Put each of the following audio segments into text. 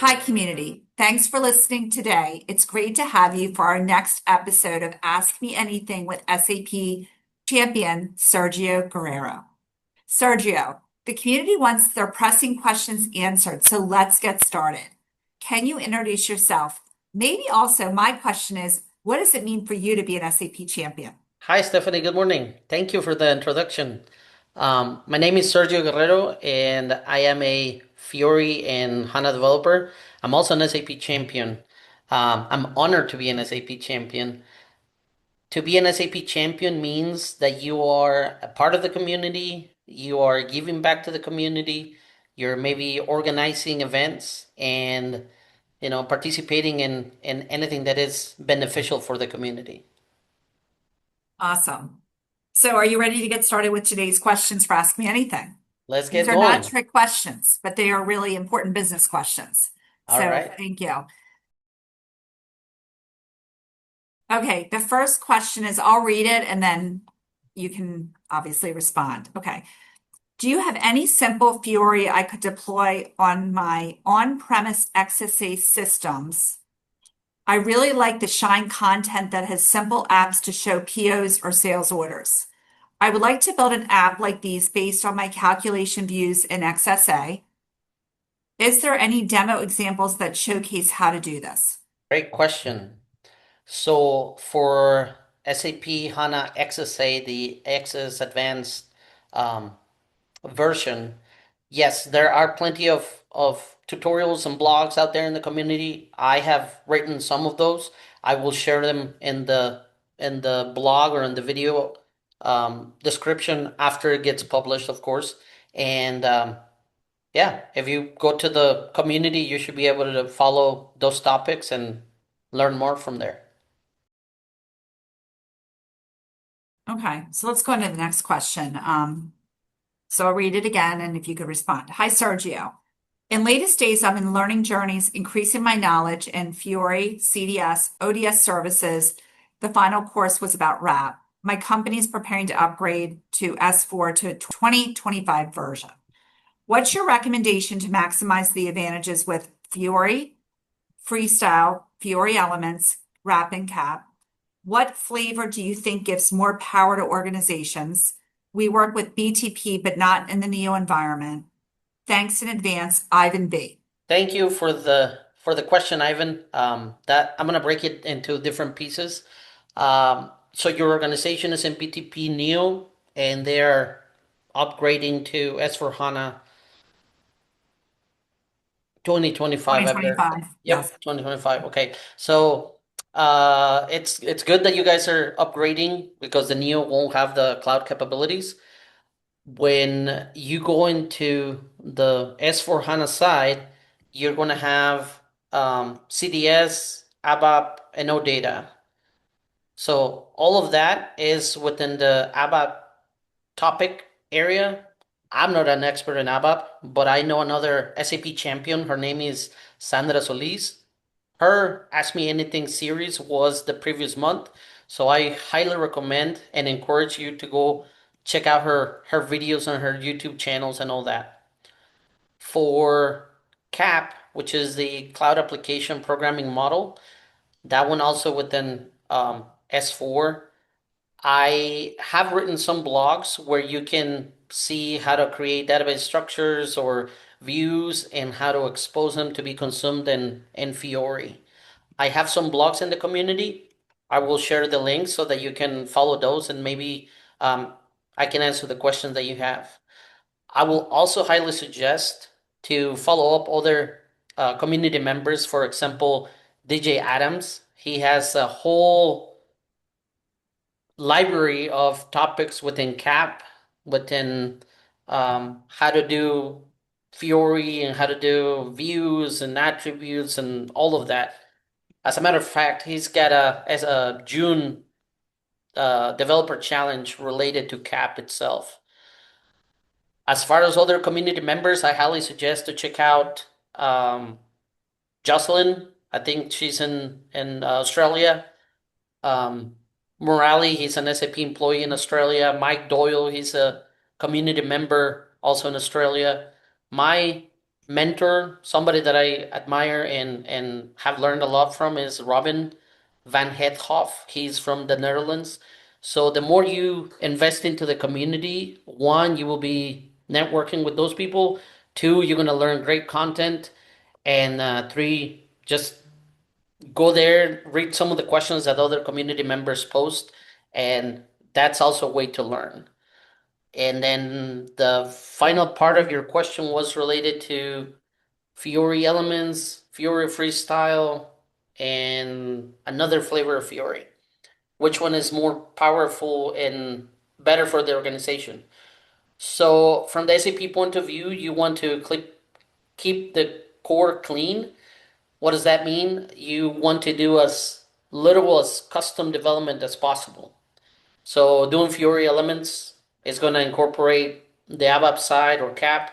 Hi, community. Thanks for listening today. It's great to have you for our next episode of Ask Me Anything with SAP champion Sergio Guerrero. Sergio, the community wants their pressing questions answered, so let's get started. Can you introduce yourself? Maybe also, my question is, what does it mean for you to be an SAP champion? Hi, Stephanie. Good morning. Thank you for the introduction. My name is Sergio Guerrero, and I am a Fiori and HANA developer. I'm also an SAP champion. I'm honored to be an SAP champion. To be an SAP champion means that you are a part of the community, you are giving back to the community, you're maybe organizing events and participating in anything that is beneficial for the community. Awesome. So, are you ready to get started with today's questions for Ask Me Anything? Let's These get are not going. trick questions, but they are really important business questions. All So, right. thank you. Okay, the first question is I'll read it and then you can obviously respond. Okay. Do you have any simple Fiori I could deploy on my on-premise XSA systems? I really like the Shine content that has simple apps to show POs or sales orders. I would like to build an app like these based on my calculation views in XSA. Is there any demo examples that showcase how to do this? Great question. So for SAP HANA XSA, the XS Advanced um, version, yes, there are plenty of tutorials and blogs out there in the community. I have written some of those. I will share them in the blog or in the video description after it gets published, of course. And yeah, if you go to the community, you should be able to follow those topics and learn more from there. Okay, so let's go on to the next question. So I'll read it again, and if you could respond. Hi, Sergio. In latest days, I'm in learning journeys, increasing my knowledge in Fiori, CDS, ODS services. The final course was about RAP. My company is preparing to upgrade to S4 to 2025 version. What's your recommendation to maximize the advantages with Fiori, Freestyle, Fiori Elements, RAP, and CAP? What flavor do you think gives more power to organizations? We work with BTP, but not in the Neo environment. Thanks in advance, Ivan B. Thank you for the question, Ivan. That I'm gonna break it into different pieces. So your organization is in BTP Neo, and they're upgrading to S/4HANA 2025, I believe. 2025. Yes. Yep, 2025. Okay. So it's good that you guys are upgrading because the Neo won't have the cloud capabilities. When you go into the S/4HANA side, you're going to have CDS, ABAP, and OData. So all of that is within the ABAP topic area. I'm not an expert in ABAP, but I know another SAP champion. Her name is Sandra Solis. Her Ask Me Anything series was the previous month. So I highly recommend and encourage you to go check out her videos on her YouTube channels and all that. For CAP, which is the Cloud Application Programming Model, that one also within S4. I have written some blogs where you can see how to create database structures or views and how to expose them to be consumed in Fiori. I have some blogs in the community. I will share the links so that you can follow those and maybe I can answer the questions that you have. I will also highly suggest to follow up other community members. For example, DJ Adams. He has a whole library of topics within CAP, within how to do Fiori and how to do views and attributes and all of that. As a matter of fact, he's got a June developer challenge related to CAP itself. As far as other community members, I highly suggest to check out Jocelyn. I think she's in Australia. Um, Morali, he's an SAP employee in Australia. Mike Doyle, he's a community member also in Australia. My mentor, somebody that I admire and have learned a lot from is Robin van Het Hoff. He's from the Netherlands. So the more you invest into the community, one, you will be networking with those people. Two, you're going to learn great content. And three, just go there, read some of the questions that other community members post, and that's also a way to learn. And then the final part of your question was related to Fiori elements, Fiori freestyle, and another flavor of Fiori. Which one is more powerful and better for the organization? So, from the SAP point of view, you want to keep the core clean. What does that mean? You want to do as little as custom development as possible. So, doing Fiori elements is going to incorporate the ABAP side or CAP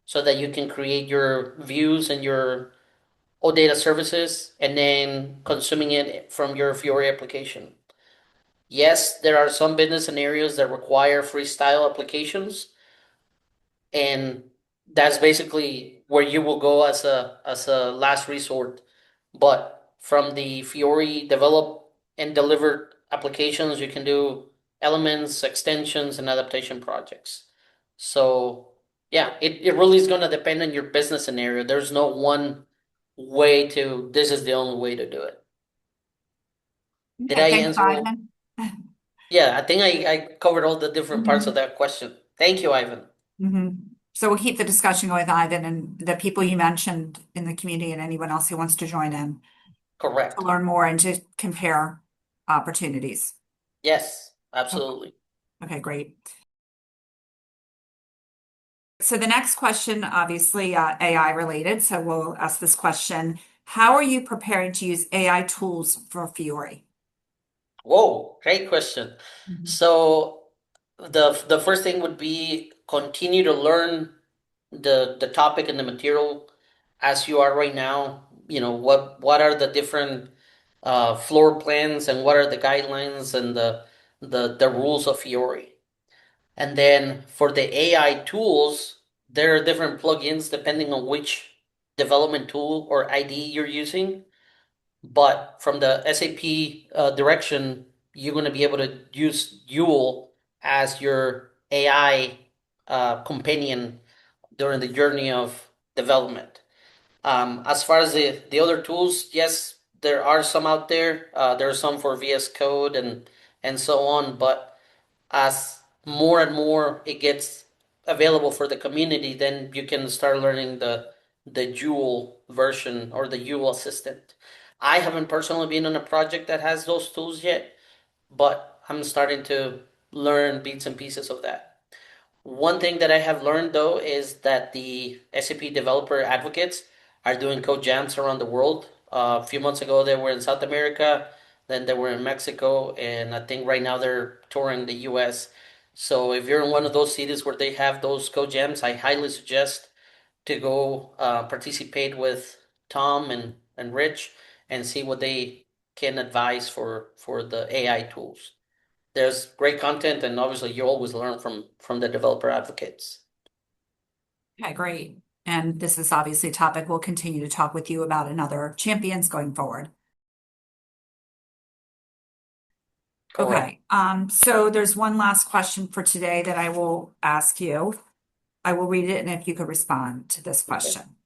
so that you can create your views and your OData services and then consuming it from your Fiori application. Yes, there are some business scenarios that require freestyle applications, and that's basically where you will go as a last resort. But from the Fiori develop and delivered applications, you can do elements, extensions, and adaptation projects. So yeah, it really is gonna depend on your business scenario. There's no one way to this is the only way to do it. Did Okay, I thanks, answer all? Ivan. Yeah, I think I covered all the different parts of Mhm. that question. Thank you, Ivan. So we'll keep the discussion going with Ivan and the people you mentioned in the community and anyone else who wants to join in to Correct. learn more and to compare opportunities. Yes, Okay, absolutely. okay, great. So the next question, obviously, AI related. So we'll ask this question. How are you preparing to use AI tools for Fiori? Whoa, great question. Mhm. So the first thing would be continue to learn the topic and the material as you are right now. You know, what are the different floor plans and what are the guidelines and the rules of Fiori. And then for the AI tools, there are different plugins depending on which development tool or ID you're using. But from the SAP direction, you're going to be able to use Joule as your AI companion during the journey of development. As far as the other tools, yes, there are some out there. There are some for VS Code and so on. But as more and more it gets available for the community, then you can start learning the Joule version or the Joule assistant. I haven't personally been on a project that has those tools yet, but I'm starting to learn bits and pieces of that. One thing that I have learned though is that the SAP developer advocates are doing code jams around the world. A few months ago, they were in South America, then they were in Mexico, and I think right now they're touring the US. So if you're in one of those cities where they have those code jams, I highly suggest to go participate with Tom and Rich and see what they can advise for the AI tools. There's great content, and obviously you always learn from the developer advocates. Okay, great. And this is obviously a topic we'll continue to talk with you about in other champions going forward. Correct. Okay, so there's one last question for today that I will ask you. I will read it and if you could respond to this Okay. question.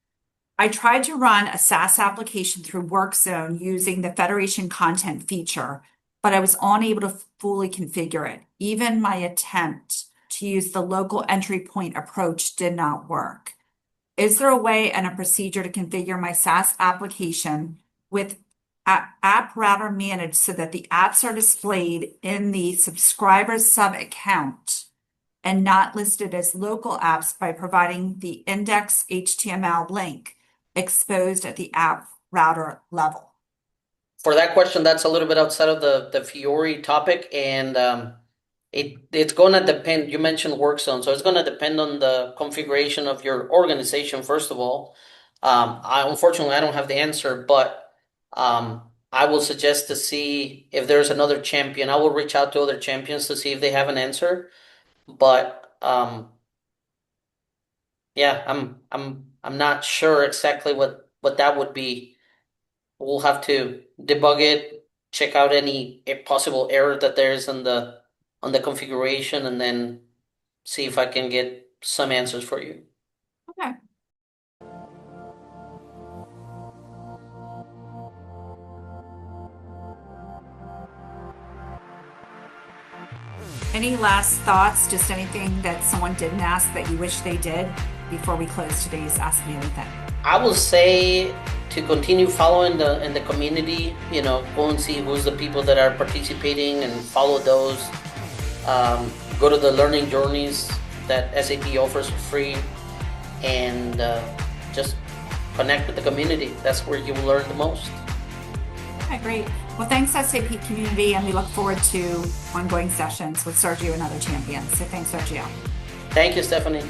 I tried to run a SaaS application through WorkZone using the Federation content feature, but I was unable to fully configure it. Even my attempt to use the local entry point approach did not work. Is there a way and a procedure to configure my SaaS application with App Router managed so that the apps are displayed in the subscriber sub account and not listed as local apps by providing the index HTML link exposed at the app router level? For that question, that's a little bit outside of the Fiori topic, and it's gonna depend. You mentioned work zone, so it's gonna depend on the configuration of your organization, first of all. I unfortunately I don't have the answer, but I will suggest to see if there's another champion. I will reach out to other champions to see if they have an answer. But yeah, I'm I'm not sure exactly what that would be. We'll have to debug it, check out any possible error that there is on the configuration, and then see if I can get some answers for you. Okay. Any last thoughts? Just anything that someone didn't ask that you wish they did before we close today's Ask Me Anything? I will say to continue following in the community, go and see who's the people that are participating and follow those. Go to the learning journeys that SAP offers for free, and just connect with the community. That's where you will learn the most. Okay, great. Well, thanks, SAP community, and we look forward to ongoing sessions with Sergio and other champions. So thanks, Sergio. Thank you, Stephanie.